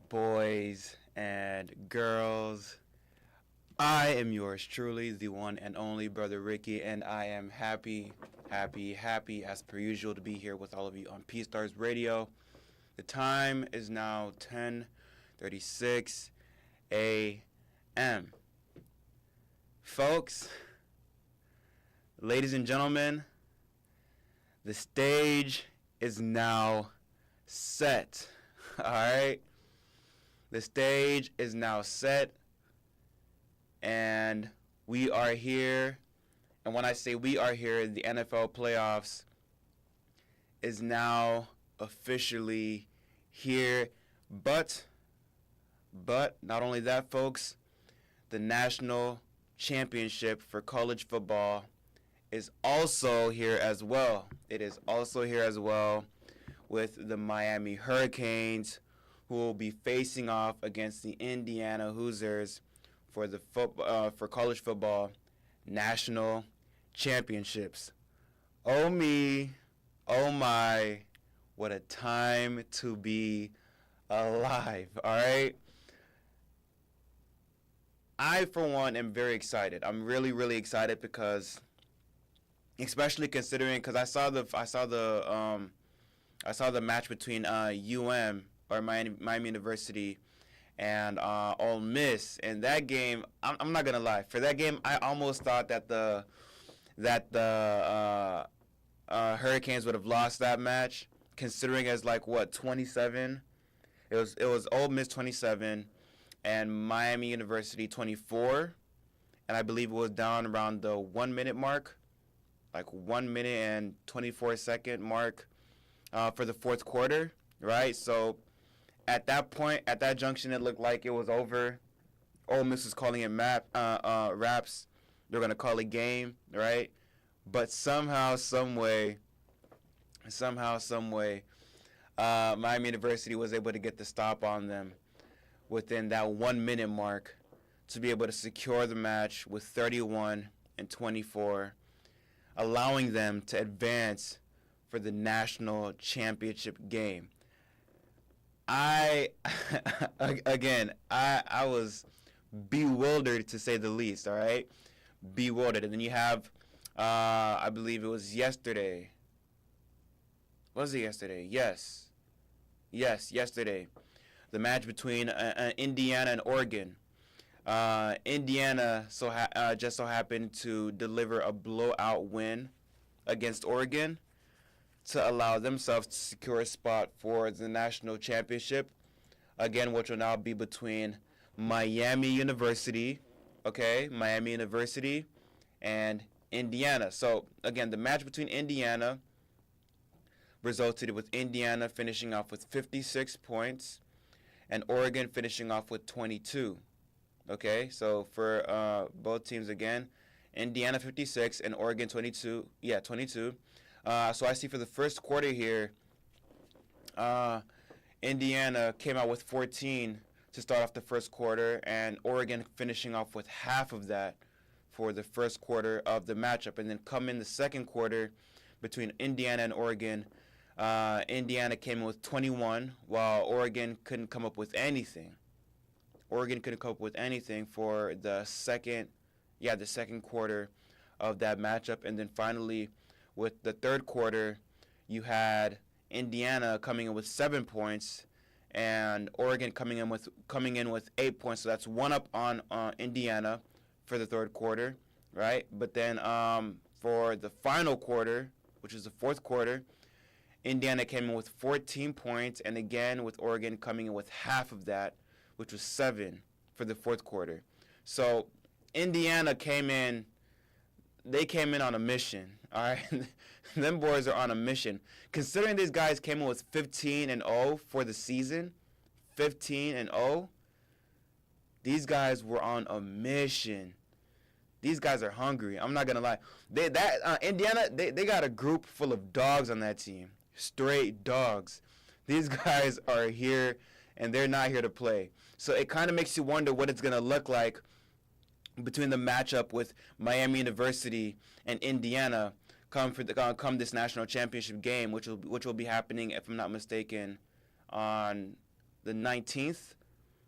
boys and girls. I am yours truly, the one and only Brother Ricky, and I am happy as per usual to be here with all of you on P Stars Radio. The time is now 10:36 a.m. Folks, ladies and gentlemen, the stage is now set. All right? The stage is now set, and we are here. And when I say we are here, the NFL playoffs is now officially here. But not only that, folks, the national championship for college football is also here as well. It is also here as well with the Miami Hurricanes, who will be facing off against the Indiana Hoosiers for the for college football national championships. Oh me, oh my, what a time to be alive, all right? I, for one, am very excited. I'm really excited because, especially considering, because I saw the match between or Miami University and Ole Miss. And that game, I'm not gonna lie. For that game, I almost thought that the Hurricanes would have lost that match, considering as 27. It was Ole Miss 27 and Miami University 24, and I believe it was down around the 1 minute mark, like 1 minute and 24-second mark for the fourth quarter, right? So at that point, at that junction, it looked like it was over. Ole Miss was calling it wraps. They're going to call it game, right? But somehow, some way, Miami University was able to get the stop on them within that 1 minute mark to be able to secure the match with 31-24, allowing them to advance for the national championship game. I was bewildered, to say the least, all right? Bewildered. And then you have, I believe it was yesterday. Was it yesterday? Yes, yesterday. The match between Indiana and Oregon. Indiana just so happened to deliver a blowout win against Oregon to allow themselves to secure a spot for the national championship, again, which will now be between Miami University and Indiana. So, again, the match between Indiana resulted with Indiana finishing off with 56 points and Oregon finishing off with 22. Okay, so for both teams, again, Indiana 56 and Oregon 22. Yeah, 22. So I see for the first quarter here, Indiana came out with 14 to start off the first quarter, and Oregon finishing off with half of that for the first quarter of the matchup. And then come in the second quarter between Indiana and Oregon, Indiana came in with 21, while Oregon couldn't come up with anything. Oregon couldn't come up with anything for the second quarter of that matchup. And then finally, with the third quarter, you had Indiana coming in with 7 points, and Oregon coming in with 8 points. So that's one up on Indiana for the third quarter, right? But then for the final quarter, which is the fourth quarter, Indiana came in with 14 points, and again with Oregon coming in with half of that, which was 7 for the fourth quarter. So Indiana came in on a mission, all right? Them boys are on a mission. Considering these guys came in with 15-0 for the season, 15-0, these guys were on a mission. These guys are hungry. I'm not gonna lie. Indiana, they got a group full of dogs on that team, straight dogs. These guys are here, and they're not here to play. So it kind of makes you wonder what it's gonna look like between the matchup with Miami University and Indiana come this national championship game, which will be happening, if I'm not mistaken, on the 19th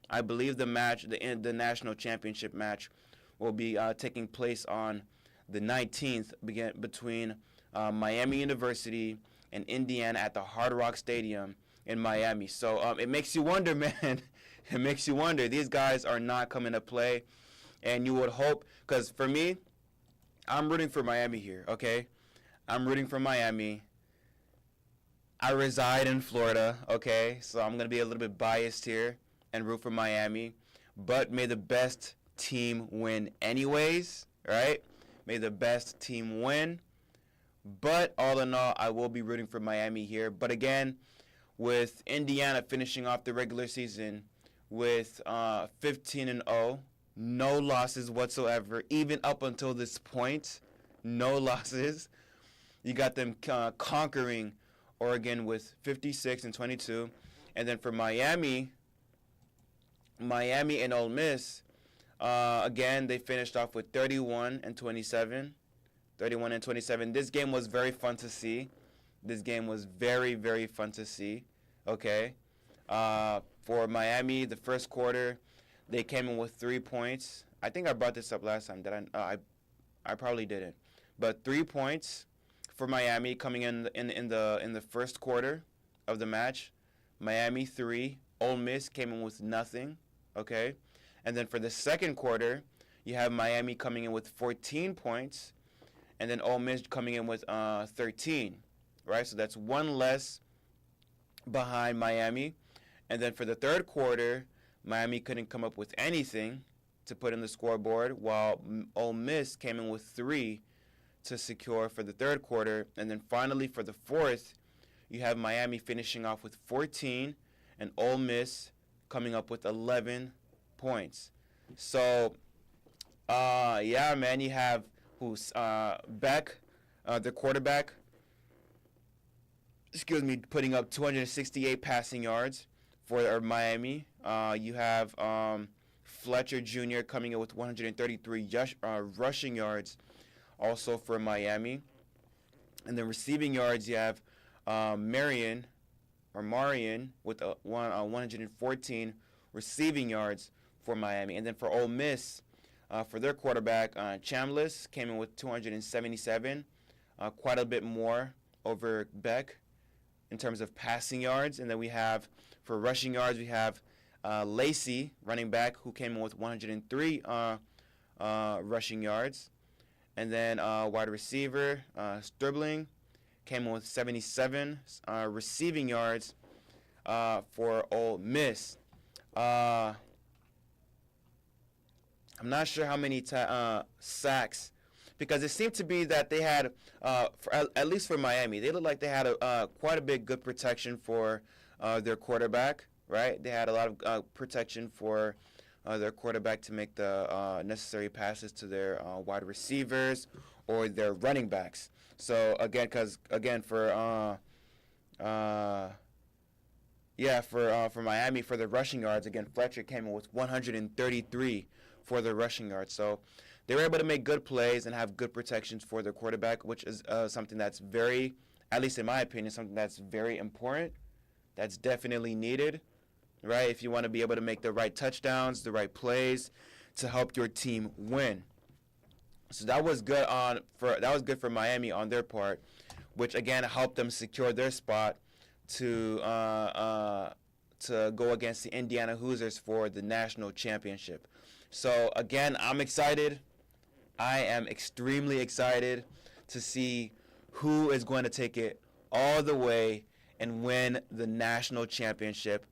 I believe the national championship match, will be taking place on the 19th, between Miami University and Indiana at the Hard Rock Stadium in Miami. So it makes you wonder, man. It makes you wonder. These guys are not coming to play, and you would hope, because for me, I'm rooting for Miami here, okay? I'm rooting for Miami. I reside in Florida, okay? So I'm going to be a little bit biased here and root for Miami. But may the best team win anyways, right? May the best team win. But all in all, I will be rooting for Miami here. But again, with Indiana finishing off the regular season with 15-0, no losses whatsoever, even up until this point, no losses. You got them conquering Oregon with 56-22. And then for Miami and Ole Miss, again, they finished off with 31-27. 31-27. This game was very fun to see. This game was very, very fun to see. Okay. For Miami, the first quarter, they came in with 3 points. I think I brought this up last time. I probably didn't. But 3 points for Miami coming in the first quarter of the match. Miami 3. Ole Miss came in with nothing. Okay. And then for the second quarter, you have Miami coming in with 14 points, and then Ole Miss coming in with 13. Right. So that's one less behind Miami. And then for the third quarter, Miami couldn't come up with anything to put in the scoreboard, while Ole Miss came in with 3 to secure for the third quarter. And then finally for the fourth, you have Miami finishing off with 14 and Ole Miss coming up with 11 points. So, yeah, man, you have Beck, the quarterback, putting up 268 passing yards for Miami. You have Fletcher Jr. coming in with 133 rushing yards also for Miami. And then receiving yards, you have Marion with 114 receiving yards for Miami. And then for Ole Miss, for their quarterback, Chambliss came in with 277, quite a bit more over Beck in terms of passing yards. And then we have, for rushing yards, we have Lacey, running back, who came in with 103 rushing yards. And then wide receiver, Stribling, came in with 77 receiving yards for Ole Miss. I'm not sure how many sacks, because it seemed to be that they had, at least for Miami, they looked like they had quite a bit good protection for their quarterback, right? They had a lot of protection for their quarterback to make the necessary passes to their wide receivers or their running backs. So for Miami, for the rushing yards, again, Fletcher came in with 133 for the rushing yards. So they were able to make good plays and have good protections for their quarterback, which is something that's very, at least in my opinion, something that's very important. That's definitely needed, right? If you want to be able to make the right touchdowns, the right plays to help your team win. So that was good for Miami on their part, which again helped them secure their spot to go against the Indiana Hoosiers for the national championship. So again, I'm excited. I am extremely excited to see who is going to take it all the way and win the national championship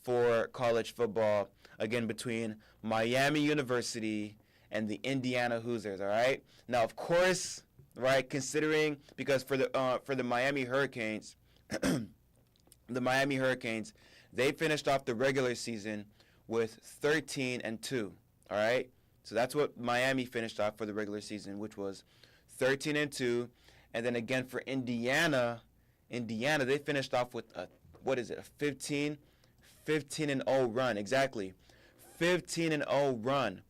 for college football, again, between Miami University and the Indiana Hoosiers, all right? Now, of course, right, considering, because for the Miami Hurricanes, they finished off the regular season with 13-2, all right? So that's what Miami finished off for the regular season, which was 13-2. And then again for Indiana, they finished off with a 15-0 run, exactly. 15-0 run.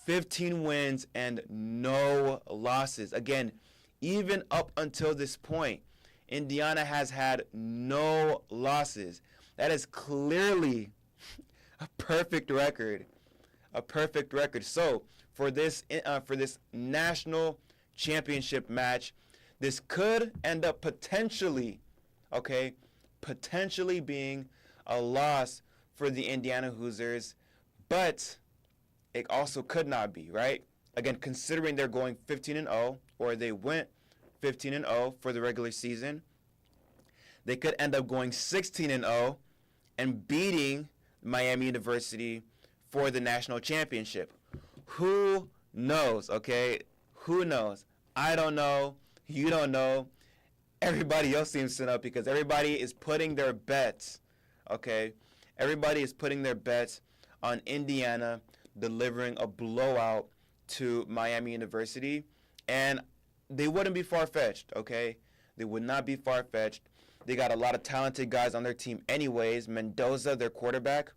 15 wins and no losses. Again, even up until this point, Indiana has had no losses. That is clearly a perfect record. A perfect record. So for this national championship match, this could end up potentially being a loss for the Indiana Hoosiers, but it also could not be, right? Again, considering they're going 15-0, or they went 15-0 for the regular season, they could end up going 16-0 and beating Miami University for the national championship. Who knows, okay? Who knows? I don't know. You don't know. Everybody else seems to know because everybody is putting their bets, okay? Everybody is putting their bets on Indiana delivering a blowout to Miami University, and they wouldn't be far-fetched, okay? They would not be far-fetched. They got a lot of talented guys on their team anyways. Mendoza, their quarterback,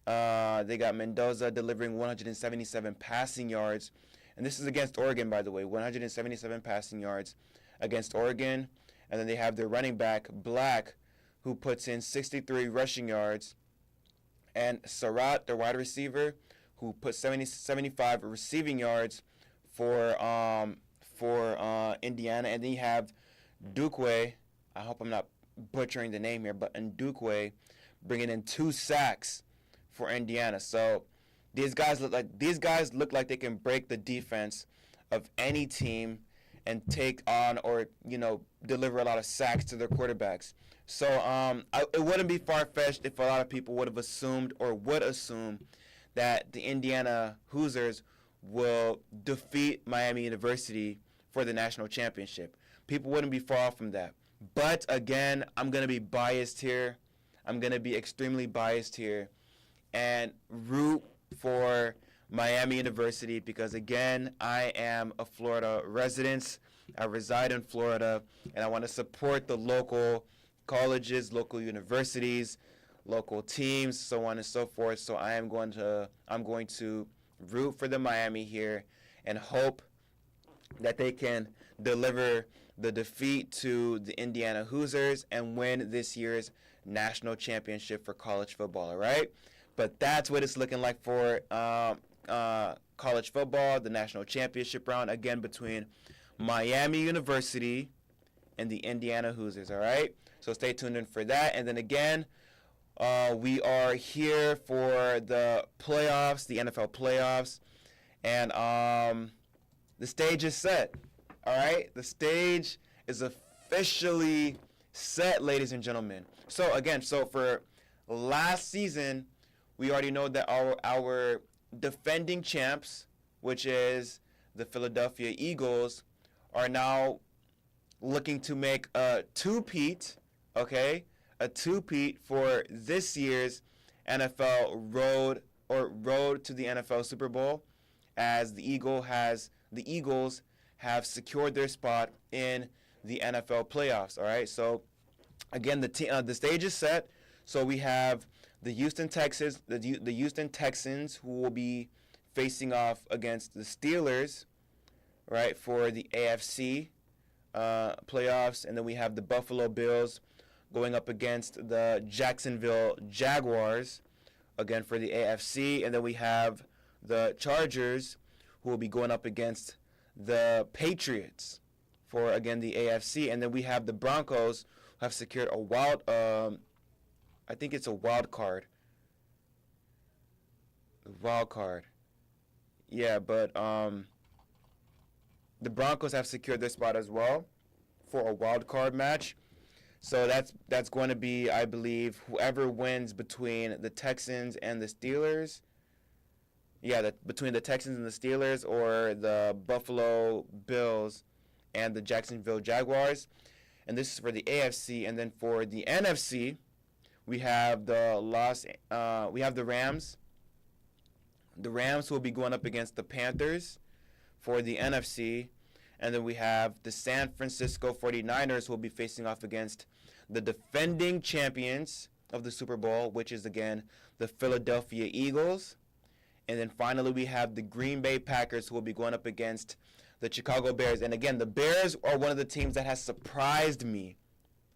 they got Mendoza delivering 177 passing yards. And this is against Oregon, by the way, 177 passing yards against Oregon. And then they have their running back, Black, who puts in 63 rushing yards. And Surratt, their wide receiver, who put 75 receiving yards for Indiana. And then you have Ndukwe, I hope I'm not butchering the name here, but Ndukwe bringing in 2 sacks for Indiana. So these guys look like they can break the defense of any team and take on or deliver a lot of sacks to their quarterbacks. So it wouldn't be far-fetched if a lot of people would have assumed or would assume that the Indiana Hoosiers will defeat Miami University for the national championship. People wouldn't be far off from that. But again, I'm going to be biased here. I'm going to be extremely biased here and root for Miami University because, again, I am a Florida resident. I reside in Florida, and I want to support the local colleges, local universities, local teams, so on and so forth. So I'm going to root for the Miami here and hope that they can deliver the defeat to the Indiana Hoosiers and win this year's national championship for college football, all right? But that's what it's looking like for college football, the national championship round, again, between Miami University and the Indiana Hoosiers, all right? So stay tuned in for that. And then again, we are here for the playoffs, the NFL playoffs, and the stage is set. All right, the stage is officially set, ladies and gentlemen. So again, for last season, we already know that our defending champs, which is the Philadelphia Eagles, are now looking to make a two-peat, okay? A two-peat for this year's NFL road to the NFL Super Bowl, as the Eagles have secured their spot in the NFL playoffs. All right. So again, the stage is set. So we have the Houston Texans, the Houston Texans, who will be facing off against the Steelers, right, for the AFC playoffs, and then we have the Buffalo Bills going up against the Jacksonville Jaguars, again for the AFC, and then we have the Chargers, who will be going up against the Patriots for, again, the AFC, and then we have the Broncos, who have secured a wild card. Wild card. Yeah, but the Broncos have secured their spot as well for a wild card match. So that's going to be, I believe, whoever wins between the Texans and the Steelers. Yeah, between the Texans and the Steelers, or the Buffalo Bills and the Jacksonville Jaguars. And this is for the AFC. And then for the NFC, we have the Rams. The Rams will be going up against the Panthers for the NFC. And then we have the San Francisco 49ers, who will be facing off against the defending champions of the Super Bowl, which is, again, the Philadelphia Eagles. And then finally, we have the Green Bay Packers, who will be going up against the Chicago Bears. And again, the Bears are one of the teams that has surprised me,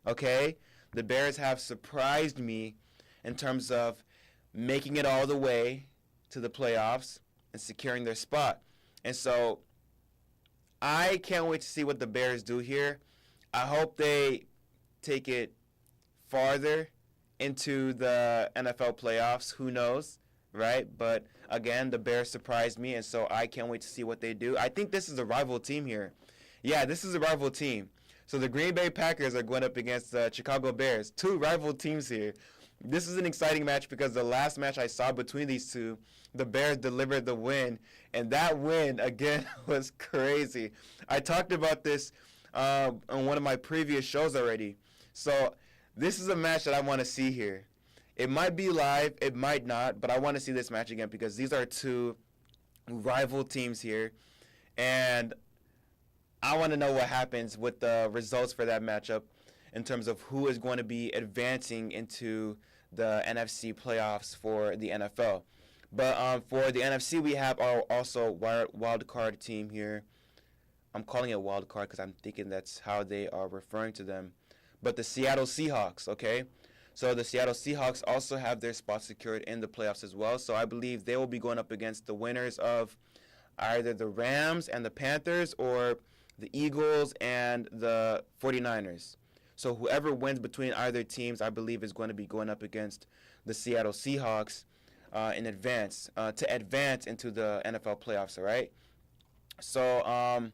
okay? The Bears have surprised me in terms of making it all the way to the playoffs and securing their spot. And so I can't wait to see what the Bears do here. I hope they take it farther into the NFL playoffs. Who knows, right? But again, the Bears surprised me, and so I can't wait to see what they do. I think this is a rival team here. Yeah, this is a rival team. So the Green Bay Packers are going up against the Chicago Bears. Two rival teams here. This is an exciting match because the last match I saw between these two, the Bears delivered the win. And that win, again, was crazy. I talked about this on one of my previous shows already. So this is a match that I want to see here. It might be live, it might not, but I want to see this match again because these are two rival teams here. And I want to know what happens with the results for that matchup in terms of who is going to be advancing into the NFC playoffs for the NFL. But for the NFC, we have our also wild card team here. I'm calling it wild card because I'm thinking that's how they are referring to them. But the Seattle Seahawks, okay? So the Seattle Seahawks also have their spot secured in the playoffs as well. So I believe they will be going up against the winners of either the Rams and the Panthers or the Eagles and the 49ers. So whoever wins between either teams, I believe, is going to be going up against the Seattle Seahawks in advance to advance into the NFL playoffs, all right? So,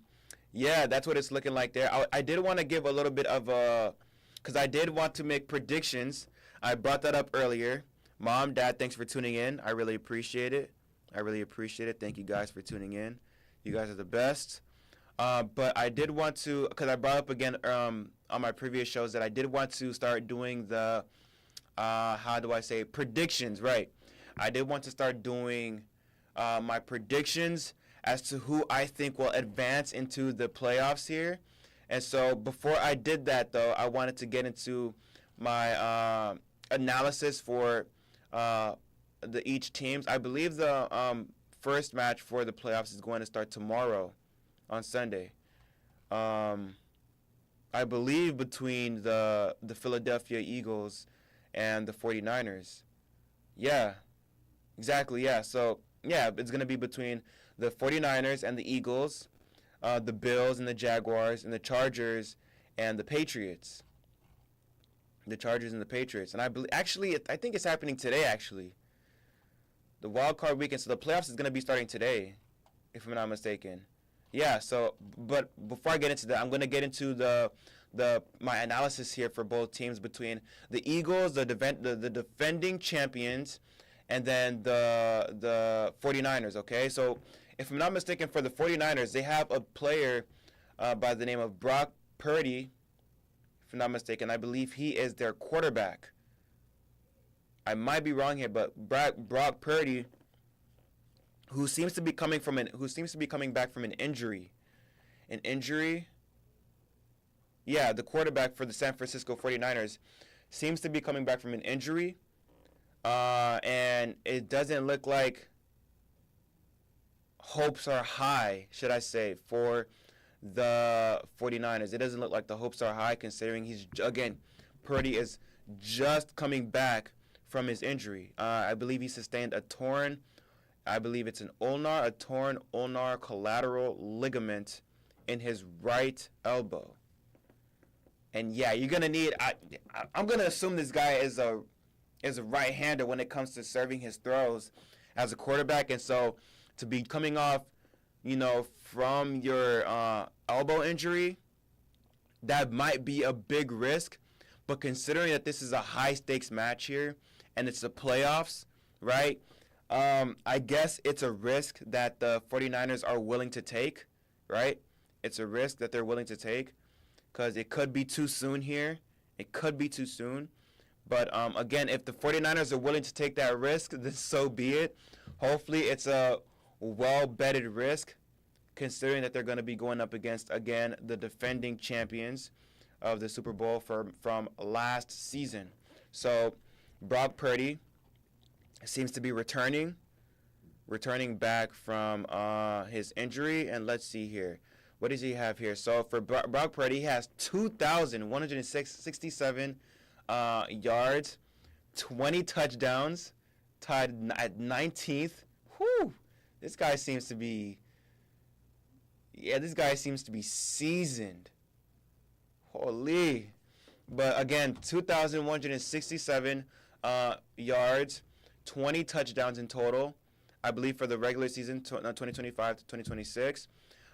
yeah, that's what it's looking like there. I did want to give a little bit of a – because I did want to make predictions. I brought that up earlier. Mom, Dad, thanks for tuning in. I really appreciate it. I really appreciate it. Thank you guys for tuning in. You guys are the best. But I did want to, because I brought up again on my previous shows that I did want to start doing the, how do I say, predictions, right? I did want to start doing my predictions as to who I think will advance into the playoffs here. And so before I did that, though, I wanted to get into my analysis for each teams. I believe the first match for the playoffs is going to start tomorrow on Sunday. I believe between the Philadelphia Eagles and the 49ers. Yeah, exactly, yeah. So, yeah, it's going to be between the 49ers and the Eagles, the Bills and the Jaguars, and the Chargers and the Patriots. The Chargers and the Patriots. And I believe, actually, I think it's happening today, actually. The wild card weekend, so the playoffs is going to be starting today, if I'm not mistaken. Yeah, so, but before I get into that, I'm going to get into my analysis here for both teams between the Eagles, the defending champions, and then the 49ers, okay? So, if I'm not mistaken, for the 49ers, they have a player by the name of Brock Purdy. If I'm not mistaken, I believe he is their quarterback. I might be wrong here, but Brock Purdy, who seems to be coming back from an injury. An injury? Yeah, the quarterback for the San Francisco 49ers seems to be coming back from an injury. And it doesn't look like hopes are high, should I say, for the 49ers. It doesn't look like the hopes are high considering Purdy is just coming back from his injury. I believe he sustained a torn ulnar collateral ligament in his right elbow. And yeah, you're gonna need. I'm gonna assume this guy is a right-hander when it comes to serving his throws as a quarterback, and so to be coming off, from your elbow injury, that might be a big risk. But considering that this is a high-stakes match here, and it's the playoffs, right? I guess it's a risk that the 49ers are willing to take, right? It's a risk that they're willing to take because it could be too soon here. It could be too soon. But, again, if the 49ers are willing to take that risk, then so be it. Hopefully it's a well-betted risk considering that they're going to be going up against, again, the defending champions of the Super Bowl from last season. So Brock Purdy seems to be returning back from his injury. And let's see here. What does he have here? So for Brock Purdy, he has 2,167 yards, 20 touchdowns, tied at 19th. Whew, this guy seems to be, this guy seems to be seasoned. Holy. But again, 2,167 yards, 20 touchdowns in total, I believe, for the regular season 2025 to 2026.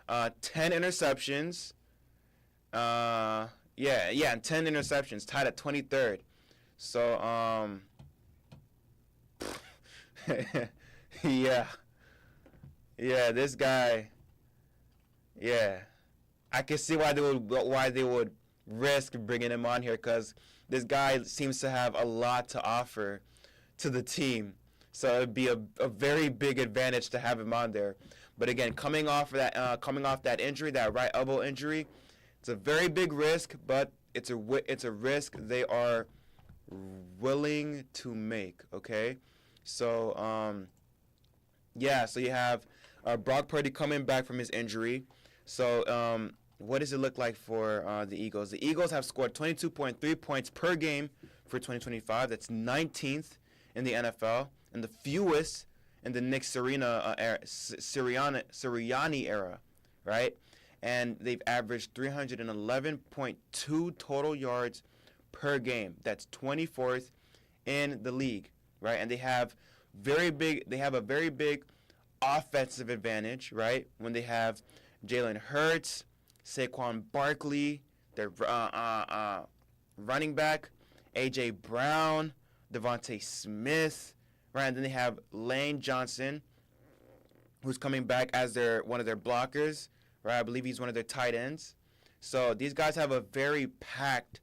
10 interceptions. And 10 interceptions, tied at 23rd. So, yeah, this guy, I can see why they would risk bringing him on here, because this guy seems to have a lot to offer to the team. So it'd be a very big advantage to have him on there. But again, coming off that injury, that right elbow injury, it's a very big risk, but it's a risk they are willing to make. Okay, so so you have Brock Purdy coming back from his injury. So what does it look like for the Eagles? The Eagles have scored 22.3 points per game for 2025. That's 19th in the NFL and the fewest in the Nick Sirianni era, right? And they've averaged 311.2 total yards per game. That's 24th in the league, right? And they have a very big offensive advantage, right? When they have Jalen Hurts, Saquon Barkley, their running back, A.J. Brown, Devontae Smith, right? And then they have Lane Johnson, who's coming back as one of their blockers, right? I believe he's one of their tight ends. So these guys have a very packed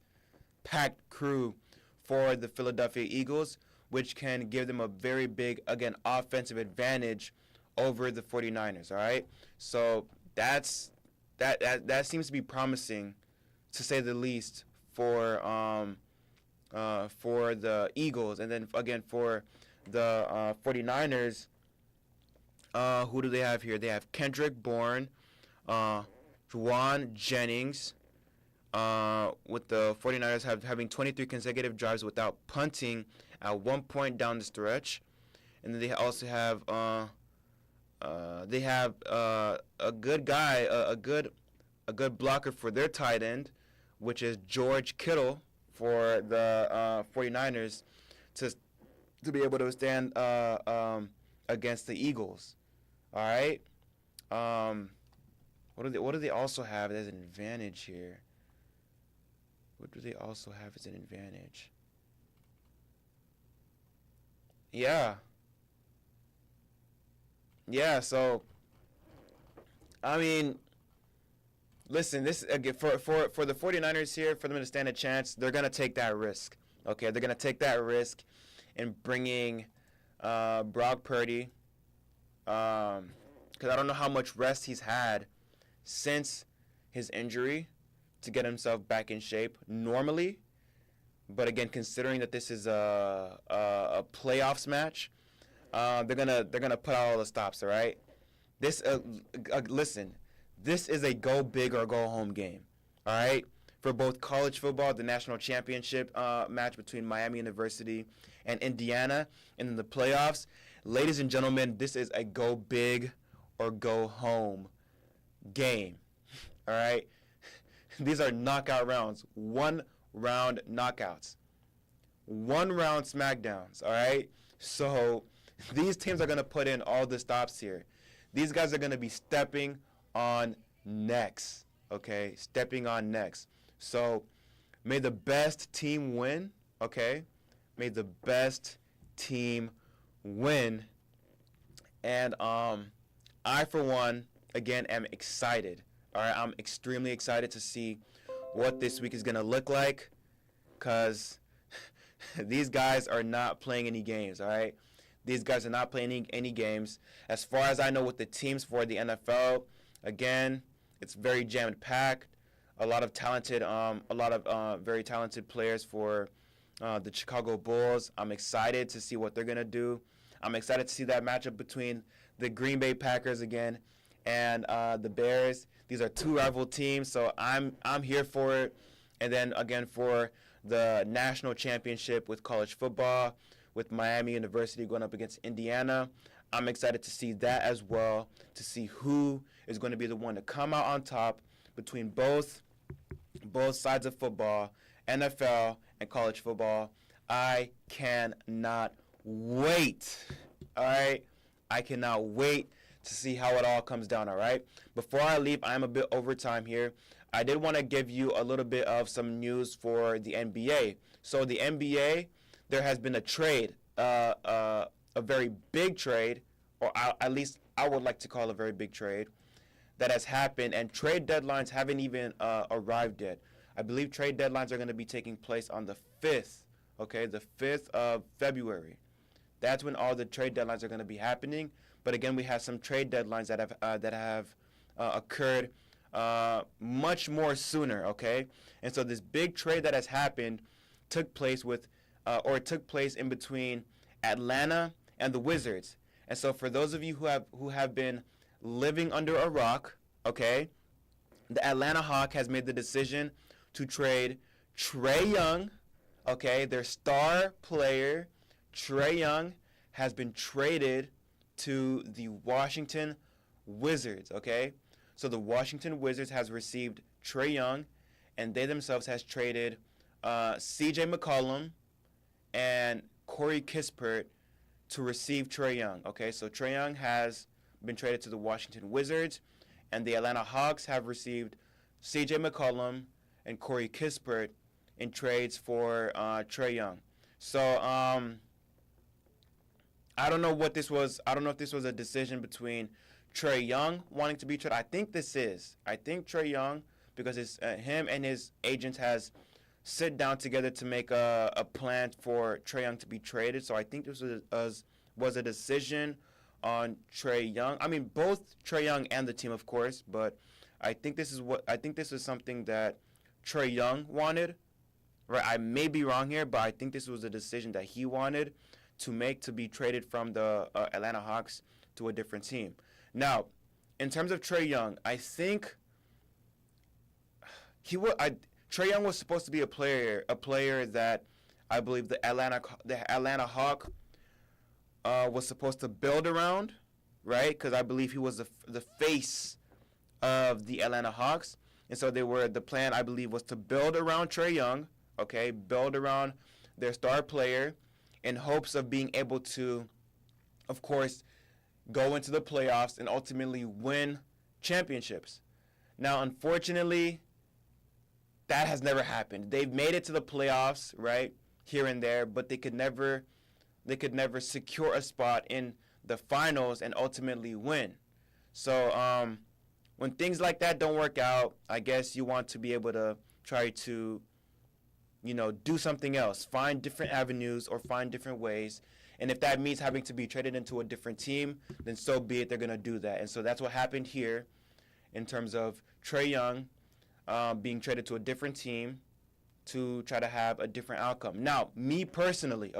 crew for the Philadelphia Eagles, which can give them a very big, again, offensive advantage over the 49ers, all right? So that seems to be promising, to say the least, for the Eagles. And then, again, for the 49ers, who do they have here? They have Kendrick Bourne, Juwan Jennings, with the 49ers having 23 consecutive drives without punting at one point down the stretch. And then they also have a good guy, a good blocker for their tight end, which is George Kittle for the 49ers, to be able to stand against the Eagles. All right. What do they also have as an advantage here? What do they also have as an advantage? Yeah, so I mean, listen, this again, for the 49ers here, for them to stand a chance, they're going to take that risk. Okay, they're going to take that risk in bringing Brock Purdy, because I don't know how much rest he's had since his injury to get himself back in shape normally. But again, considering that this is a playoffs match, they're gonna put out all the stops. All right. Listen, this is a go big or go home game. All right. For both college football, the national championship match between Miami University and Indiana, and in the playoffs, ladies and gentlemen, this is a go big or go home game. All right. These are knockout rounds. 1-round knockouts. 1-round smackdowns, all right? So these teams are going to put in all the stops here. These guys are going to be stepping on necks, okay? Stepping on necks. So may the best team win, okay? May the best team win. And I, for one, again, am excited. All right, I'm extremely excited to see what this week is going to look like, because these guys are not playing any games, all right? These guys are not playing any games. As far as I know, with the teams for the NFL, again, it's very jam-packed. A lot of very talented players for the Chicago Bulls. I'm excited to see what they're going to do. I'm excited to see that matchup between the Green Bay Packers again and the Bears. These are two rival teams, so I'm here for it. And then again for the national championship with college football, with Miami University going up against Indiana. I'm excited to see that as well, to see who is going to be the one to come out on top between both sides of football, NFL and college football. I cannot wait. All right? I cannot wait to see how it all comes down, all right? Before I leave, I am a bit over time here. I did want to give you a little bit of some news for the NBA. So the NBA, there has been a trade, a very big trade, or at least I would like to call a very big trade, that has happened, and trade deadlines haven't even arrived yet. I believe trade deadlines are going to be taking place on the 5th, okay, the 5th of February. That's when all the trade deadlines are going to be happening. But again, we have some trade deadlines that have occurred much more sooner, okay? And so this big trade that has happened took place in between Atlanta and the Wizards. And so for those of you who have been living under a rock, okay, the Atlanta Hawks has made the decision to trade Trae Young, okay, their star player. Trae Young has been traded to the Washington Wizards, okay? So the Washington Wizards has received Trae Young, and they themselves has traded C.J. McCollum and Corey Kispert to receive Trae Young, okay? So Trae Young has been traded to the Washington Wizards, and the Atlanta Hawks have received C.J. McCollum and Corey Kispert in trades for Trae Young. So I don't know what this was. I don't know if this was a decision between Trae Young wanting to be traded. I think this is. I think Trae Young, because him and his agents has sit down together to make a plan for Trae Young to be traded. So I think this was a decision on Trae Young. I mean, both Trae Young and the team, of course, but I think this is something that Trae Young wanted. Right? I may be wrong here, but I think this was a decision that he wanted to make, to be traded from the Atlanta Hawks to a different team. Now, in terms of Trae Young, I think Trae Young was supposed to be a player that I believe the Atlanta Hawk was supposed to build around, right? Because I believe he was the face of the Atlanta Hawks, and so the plan, I believe, was to build around Trae Young, okay, build around their star player, in hopes of being able to, of course, go into the playoffs and ultimately win championships. Now, unfortunately, that has never happened. They've made it to the playoffs, right, here and there, but they could never secure a spot in the finals and ultimately win. So when things like that don't work out, I guess you want to be able to try to do something else, find different avenues or find different ways. And if that means having to be traded into a different team, then so be it, they're going to do that. And so that's what happened here in terms of Trae Young being traded to a different team to try to have a different outcome. Now, me personally,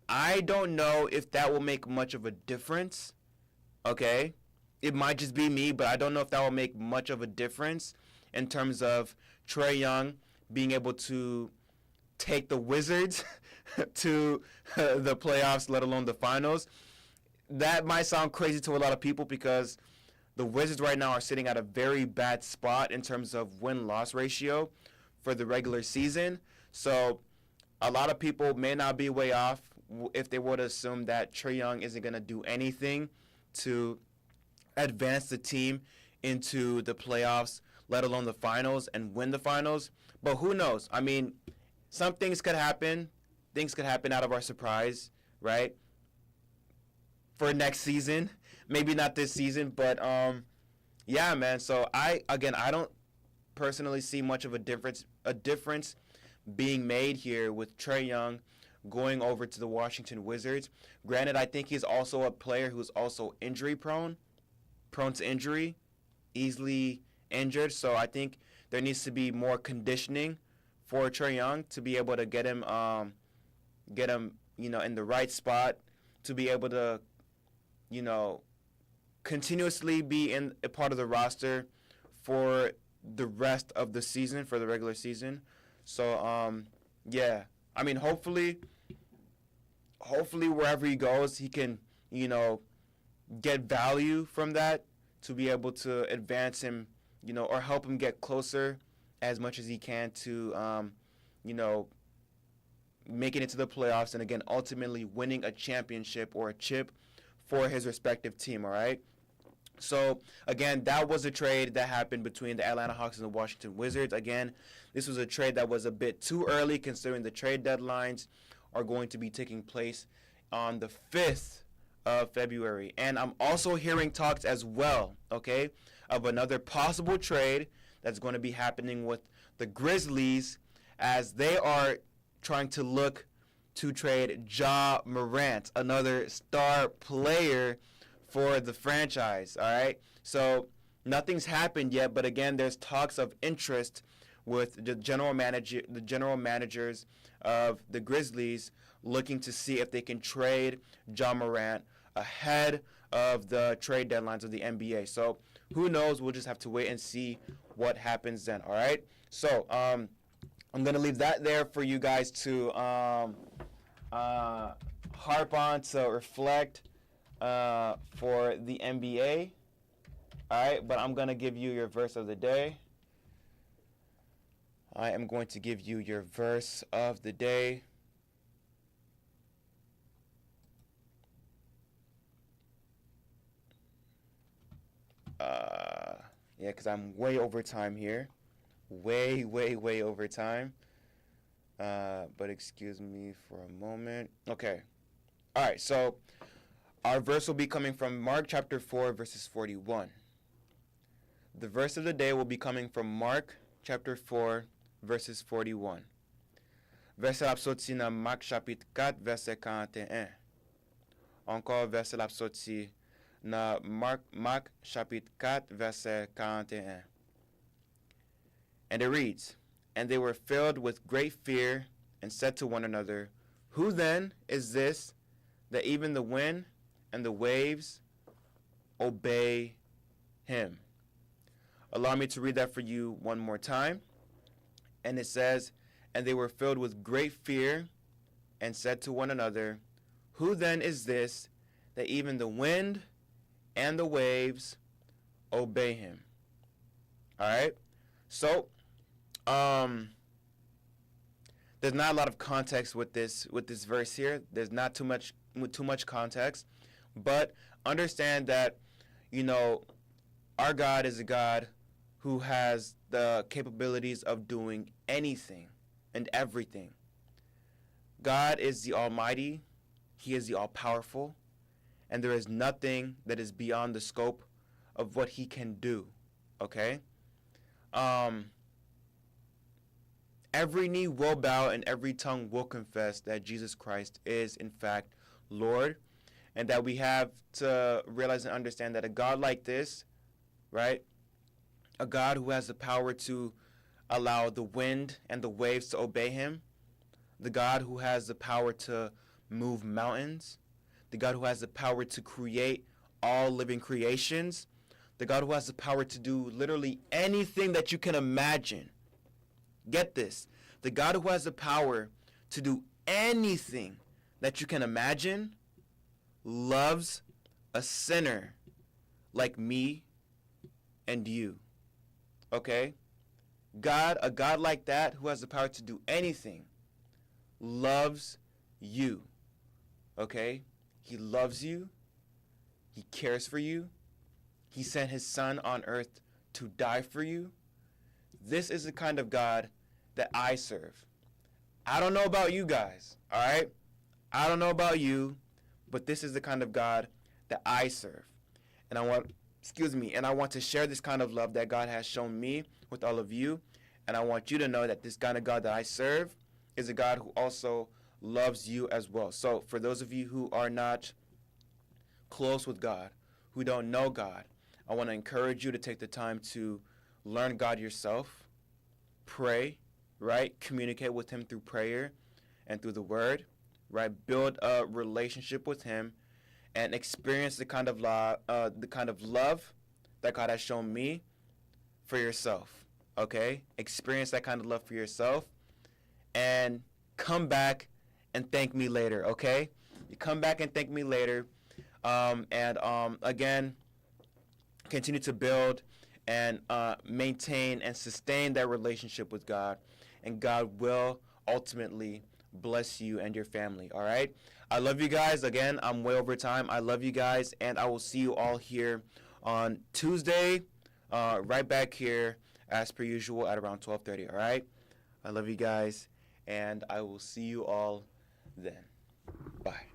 I don't know if that will make much of a difference, okay? It might just be me, but I don't know if that will make much of a difference in terms of Trae Young being able to take the Wizards to the playoffs, let alone the finals. That might sound crazy to a lot of people because the Wizards right now are sitting at a very bad spot in terms of win-loss ratio for the regular season. So a lot of people may not be way off if they would assume that Trae Young isn't going to do anything to advance the team into the playoffs, let alone the finals, and win the finals. But who knows? I mean, some things could happen. Things could happen out of our surprise, right? For next season. Maybe not this season, but yeah, man. So I don't personally see much of a difference being made here with Trae Young going over to the Washington Wizards. Granted, I think he's also a player who's also injury prone to injury, easily injured. So I think there needs to be more conditioning for Trae Young to be able to get him, in the right spot, to be able to, continuously be in a part of the roster for the rest of the season, for the regular season. So, yeah, I mean, hopefully wherever he goes, he can, get value from that to be able to advance him, or help him get closer as much as he can to, making it to the playoffs and, again, ultimately winning a championship or a chip for his respective team, all right? So, again, that was a trade that happened between the Atlanta Hawks and the Washington Wizards. Again, this was a trade that was a bit too early considering the trade deadlines are going to be taking place on the 5th of February. And I'm also hearing talks as well, okay, of another possible trade that's going to be happening with the Grizzlies as they are trying to look to trade Ja Morant, another star player for the franchise, all right? So nothing's happened yet, but again, there's talks of interest with the general managers of the Grizzlies looking to see if they can trade Ja Morant ahead of the trade deadlines of the NBA. So who knows? We'll just have to wait and see what happens then, all right? So I'm going to leave that there for you guys to harp on, to reflect for the NBA. All right, but I'm going to give you your verse of the day. I am going to give you your verse of the day. Yeah, because I'm way over time here. Way over time. But excuse me for a moment. Okay. All right, so our verse will be coming from Mark chapter 4, verses 41. The verse of the day will be coming from Mark chapter 4, verses 41. Verset l'absorti dans Marc chapitre 4, verset 41. Encore verset l'absorti dans Marc chapitre 4, verset 41. And it reads, "And they were filled with great fear and said to one another, Who then is this that even the wind and the waves obey him?" Allow me to read that for you one more time. And it says, "And they were filled with great fear and said to one another, Who then is this that even the wind and the waves obey him?" All right? So, there's not a lot of context with this verse here. There's not too much context, but understand that, our God is a God who has the capabilities of doing anything and everything. God is the Almighty. He is the All-Powerful, and there is nothing that is beyond the scope of what he can do, okay? Every knee will bow and every tongue will confess that Jesus Christ is, in fact, Lord, and that we have to realize and understand that a God like this, right, a God who has the power to allow the wind and the waves to obey him, the God who has the power to move mountains, the God who has the power to create all living creations, the God who has the power to do literally anything that you can imagine. Get this. The God who has the power to do anything that you can imagine loves a sinner like me and you. Okay? A God like that who has the power to do anything loves you. Okay? He loves you. He cares for you. He sent his son on earth to die for you. This is the kind of God that I serve. I don't know about you guys, all right? I don't know about you, but this is the kind of God that I serve. And I want to share this kind of love that God has shown me with all of you. And I want you to know that this kind of God that I serve is a God who also loves you as well. So for those of you who are not close with God, who don't know God, I want to encourage you to take the time to learn God yourself, pray, right? Communicate with him through prayer and through the word, right? Build a relationship with him and experience the kind of love that God has shown me for yourself, okay? Experience that kind of love for yourself and come back and thank me later, okay? You come back and thank me later. Again, continue to build and maintain and sustain that relationship with God, and God will ultimately bless you and your family, all right? I love you guys. Again, I'm way over time. I love you guys, and I will see you all here on Tuesday, right back here as per usual at around 12:30, all right? I love you guys, and I will see you all then. Bye.